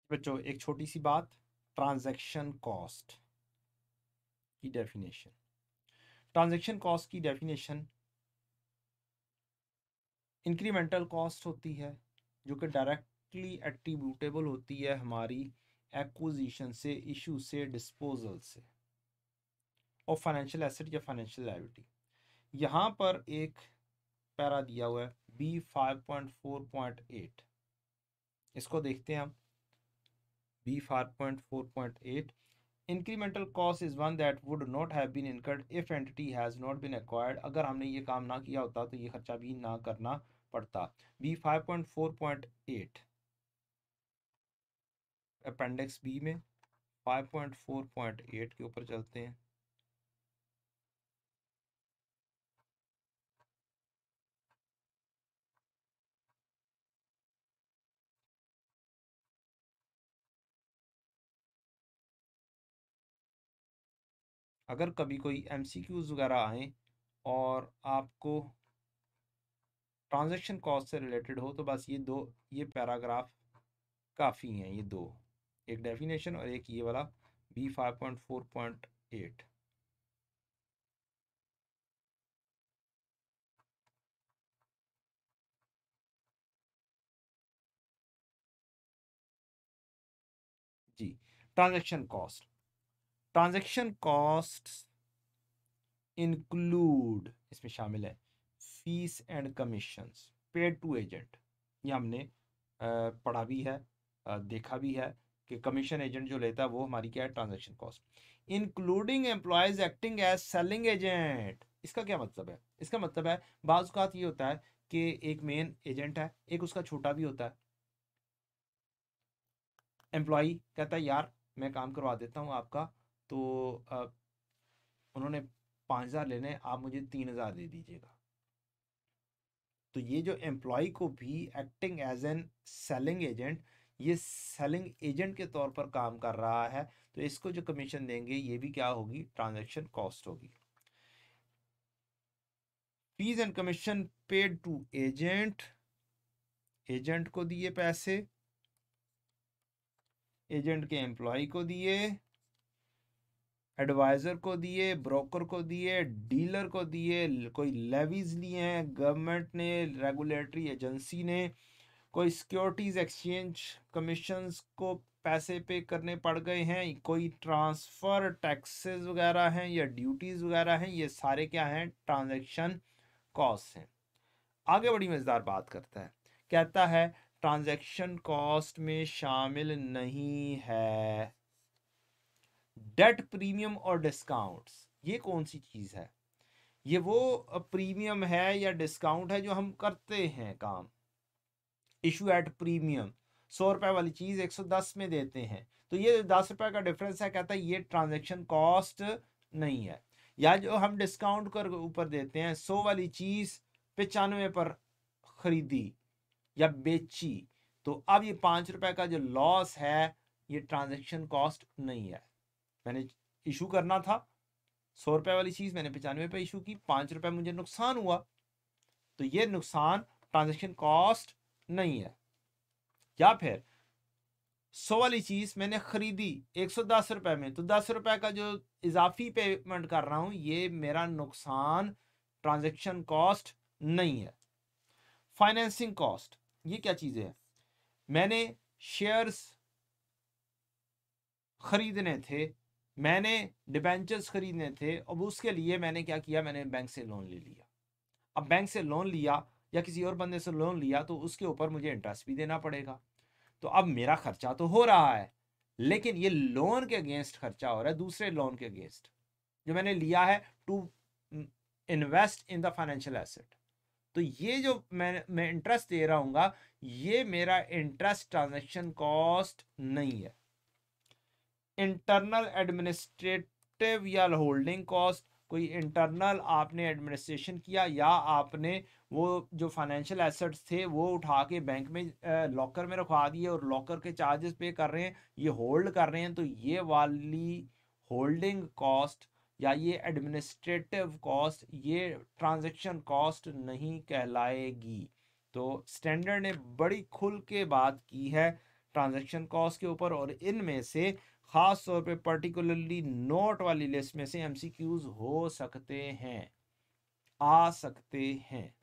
बच्चों एक छोटी सी बात, ट्रांजैक्शन कॉस्ट की डेफिनेशन। ट्रांजैक्शन कॉस्ट की डेफिनेशन इंक्रीमेंटल कॉस्ट होती है जो कि डायरेक्टली एट्रीब्यूटेबल होती है हमारी एक्विजिशन से, इशू से, डिस्पोजल से और फाइनेंशियल एसेट या फाइनेंशियल लायबिलिटी। यहाँ पर एक पैरा दिया हुआ है B5.4.8, इसको देखते हैं हम। B5.4.8, incremental cost is one that would not have been incurred if entity has not been acquired। अगर हमने ये काम ना किया होता तो ये खर्चा भी ना करना पड़ता। B5.4.8 अपेंडिक्स बी में 5.4.8 के ऊपर चलते हैं। अगर कभी कोई MCQs वगैरह आए और आपको ट्रांजैक्शन कॉस्ट से रिलेटेड हो तो बस ये पैराग्राफ काफ़ी हैं, ये दो, एक डेफिनेशन और एक ये वाला B5.4.8। जी, transaction cost. Transaction cost include, इसमें शामिल है fees and commissions paid to agent. ये हमने पढ़ा भी है, देखा भी है कि कमीशन एजेंट जो लेता है वो हमारी क्या है, transaction cost. Including employees acting as selling agent. इसका क्या मतलब है? इसका मतलब है बाज़ औक़ात ये होता है कि एक मेन एजेंट है, एक उसका छोटा भी होता है। एम्प्लॉय कहता है यार मैं काम करवा देता हूँ आपका, तो उन्होंने 5,000 लेने, आप मुझे 3,000 दे दीजिएगा। तो ये जो एम्प्लॉय को भी acting as an selling agent, ये सेलिंग एजेंट के तौर पर काम कर रहा है, तो इसको जो कमीशन देंगे ये भी क्या होगी, ट्रांजैक्शन कॉस्ट होगी। Fees and commission paid to agent, agent को दिए पैसे, एजेंट के एम्प्लॉय को दिए, एडवाइजर को दिए, ब्रोकर को दिए, डीलर को दिए, कोई लेवीज लिए हैं गवर्नमेंट ने, रेगुलेटरी एजेंसी ने, कोई सिक्योरिटीज एक्सचेंज कमीशंस को पैसे पे करने पड़ गए हैं, कोई ट्रांसफर टैक्सेस वगैरह हैं या ड्यूटीज वगैरह हैं, ये सारे क्या हैं, ट्रांजैक्शन कॉस्ट हैं। आगे बड़ी मजेदार बात करता है, कहता है ट्रांजैक्शन कॉस्ट में शामिल नहीं है डेट प्रीमियम और डिस्काउंट्स। ये कौन सी चीज है? ये वो प्रीमियम है या डिस्काउंट है जो हम करते हैं काम, इशू एट प्रीमियम। 100 रुपए वाली चीज 110 में देते हैं, तो ये 10 रुपए का डिफरेंस है, कहता है ये ट्रांजैक्शन कॉस्ट नहीं है। या जो हम डिस्काउंट कर ऊपर देते हैं, 100 वाली चीज 95 पर खरीदी या बेची, तो अब ये 5 रुपए का जो लॉस है ये ट्रांजैक्शन कॉस्ट नहीं है। मैंने इशू करना था 100 रुपए वाली चीज, मैंने 95 पे इशू की, 5 रुपए मुझे नुकसान हुआ, तो ये नुकसान ट्रांजैक्शन कॉस्ट नहीं है। या फिर 100 वाली चीज मैंने खरीदी 110 रुपए में, तो 10 रुपए का जो इजाफी पेमेंट कर रहा हूं ये मेरा नुकसान, ट्रांजैक्शन कॉस्ट नहीं है। फाइनेंसिंग कॉस्ट, ये क्या चीजें है? मैंने शेयर्स खरीदने थे, मैंने डिबेंचर्स खरीदने थे, अब उसके लिए मैंने क्या किया, मैंने बैंक से लोन ले लिया। अब बैंक से लोन लिया या किसी और बंदे से लोन लिया तो उसके ऊपर मुझे इंटरेस्ट भी देना पड़ेगा। तो अब मेरा खर्चा तो हो रहा है, लेकिन ये लोन के अगेंस्ट खर्चा हो रहा है, दूसरे लोन के अगेंस्ट जो मैंने लिया है to invest in the financial asset. तो ये जो मैं इंटरेस्ट दे रहा हूँ, ये मेरा इंटरेस्ट ट्रांजैक्शन कॉस्ट नहीं है। इंटरनल एडमिनिस्ट्रेटिव या होल्डिंग कॉस्ट, कोई इंटरनल आपने एडमिनिस्ट्रेशन किया या आपने वो जो फाइनेंशियल एसेट्स थे वो उठा के बैंक में लॉकर में रखवा दिए और लॉकर के चार्जेस पे कर रहे हैं, ये होल्ड कर रहे हैं, तो ये वाली होल्डिंग कॉस्ट या ये एडमिनिस्ट्रेटिव कॉस्ट ये ट्रांजैक्शन कॉस्ट नहीं कहलाएगी। तो स्टैंडर्ड ने बड़ी खुल के बात की है, ट्रांजैक्शन कॉस्ट के ऊपर, और इनमें से खास तौर पे पर्टिकुलरली नोट वाली लिस्ट में से एमसीक्यूज हो सकते हैं, आ सकते हैं।